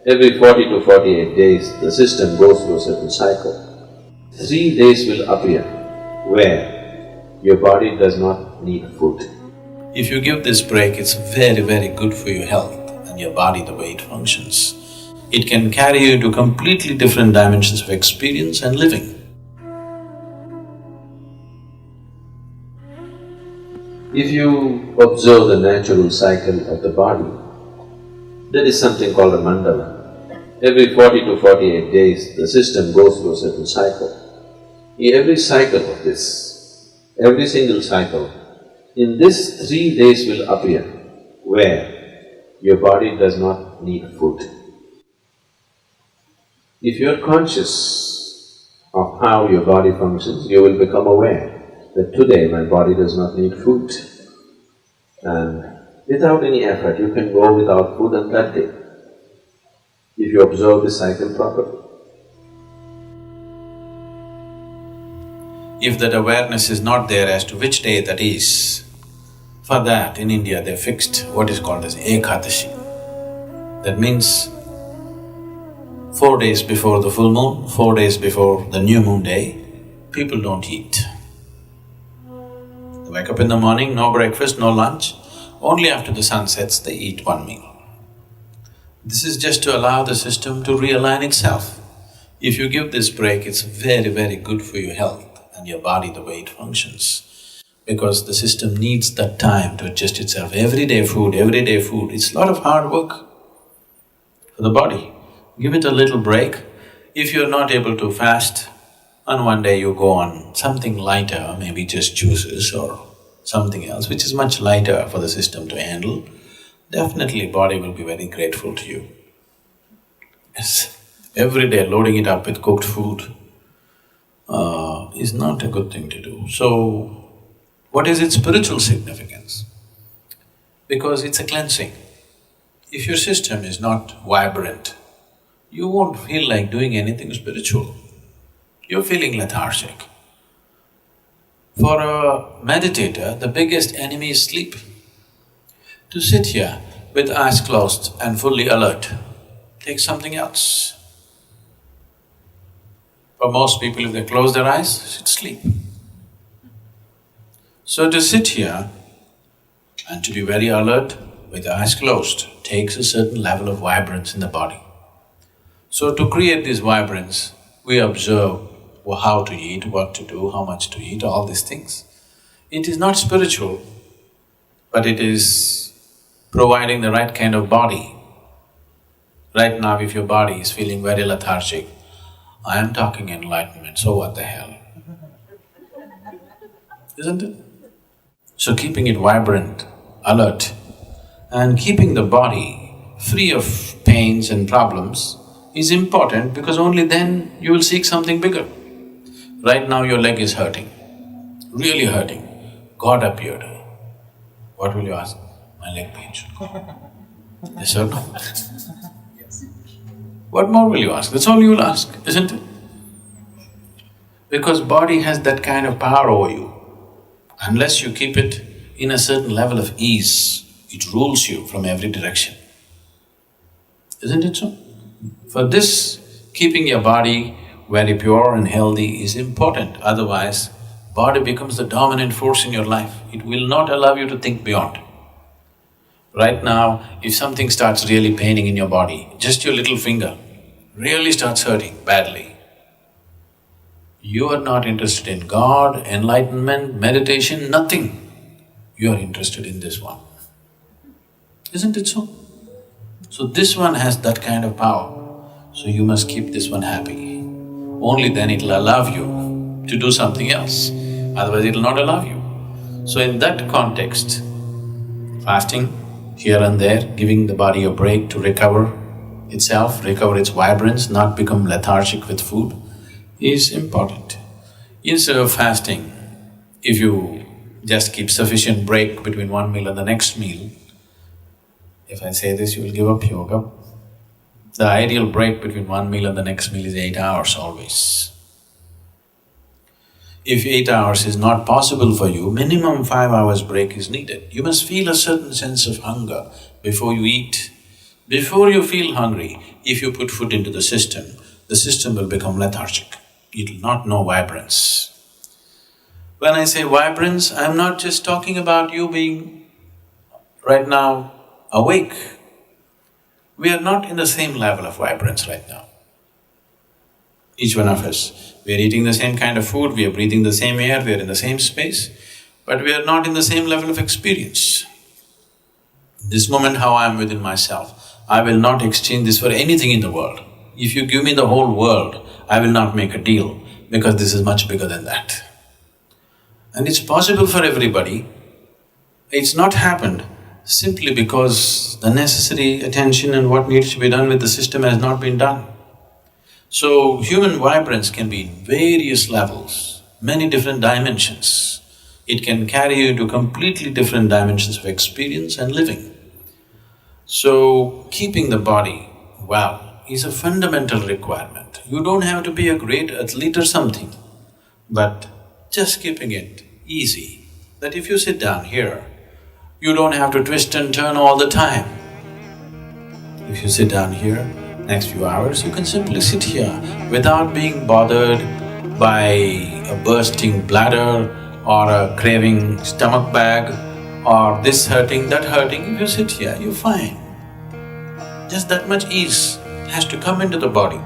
Every 40 to 48 days, the system goes through a certain cycle. 3 days will appear where your body does not need food. If you give this break, it's very, very good for your health and your body, the way it functions. It can carry you to completely different dimensions of experience and living. If you observe the natural cycle of the body, there is something called a mandala. Every 40 to 48 days, the system goes through a certain cycle. Every cycle of this, every single cycle, in this 3 days will appear where your body does not need food. If you are conscious of how your body functions, you will become aware that today my body does not need food. And without any effort, you can go without food on that day, if you observe the cycle properly. If that awareness is not there as to which day that is, for that in India they fixed what is called as Ekadashi. That means 4 days before the full moon, 4 days before the new moon day, people don't eat. They wake up in the morning, no breakfast, no lunch, only after the sun sets they eat one meal. This is just to allow the system to realign itself. If you give this break, it's very, very good for your health and your body, the way it functions. Because the system needs that time to adjust itself. Everyday food, it's a lot of hard work for the body. Give it a little break. If you're not able to fast, and one day you go on something lighter, maybe just juices or something else which is much lighter for the system to handle, definitely body will be very grateful to you. Yes, every day loading it up with cooked food is not a good thing to do. So, what is its spiritual significance? Because it's a cleansing. If your system is not vibrant, you won't feel like doing anything spiritual. You're feeling lethargic. For a meditator, the biggest enemy is sleep. To sit here with eyes closed and fully alert takes something else. For most people, if they close their eyes, it's sleep. So to sit here and to be very alert with eyes closed takes a certain level of vibrance in the body. So to create this vibrance, we observe how to eat, what to do, how much to eat, all these things. It is not spiritual, but it is providing the right kind of body. Right now, if your body is feeling very lethargic, I am talking enlightenment, so what the hell? Isn't it? So keeping it vibrant, alert, and keeping the body free of pains and problems is important, because only then you will seek something bigger. Right now your leg is hurting, really hurting. God appeared. What will you ask? My leg pains. Yes or no? What more will you ask? That's all you will ask, isn't it? Because body has that kind of power over you. Unless you keep it in a certain level of ease, it rules you from every direction. Isn't it so? For this, keeping your body very pure and healthy is important, otherwise body becomes the dominant force in your life. It will not allow you to think beyond. Right now, if something starts really paining in your body, just your little finger really starts hurting badly, you are not interested in God, enlightenment, meditation, nothing. You are interested in this one. Isn't it so? So this one has that kind of power, so you must keep this one happy. Only then it'll allow you to do something else, otherwise it'll not allow you. So in that context, fasting here and there, giving the body a break to recover itself, recover its vibrance, not become lethargic with food, is important. Instead of fasting, if you just keep sufficient break between one meal and the next meal, if I say this, you will give up yoga. The ideal break between one meal and the next meal is 8 hours always. If 8 hours is not possible for you, minimum 5 hours break is needed. You must feel a certain sense of hunger before you eat, Before you feel hungry, if you put food into the system will become lethargic. It will not know vibrance. When I say vibrance, I'm not just talking about you being right now awake. We are not in the same level of vibrance right now. Each one of us, we are eating the same kind of food, we are breathing the same air, we are in the same space, but we are not in the same level of experience. This moment how I am within myself, I will not exchange this for anything in the world. If you give me the whole world, I will not make a deal because this is much bigger than that. And it's possible for everybody. It's not happened simply because the necessary attention and what needs to be done with the system has not been done. So, human vibrance can be in various levels, many different dimensions. It can carry you to completely different dimensions of experience and living. So, keeping the body well is a fundamental requirement. You don't have to be a great athlete or something, but just keeping it easy, that if you sit down here, you don't have to twist and turn all the time. If you sit down here, next few hours, you can simply sit here without being bothered by a bursting bladder or a craving stomach bag or this hurting, that hurting. If you sit here, you're fine. Just that much ease has to come into the body.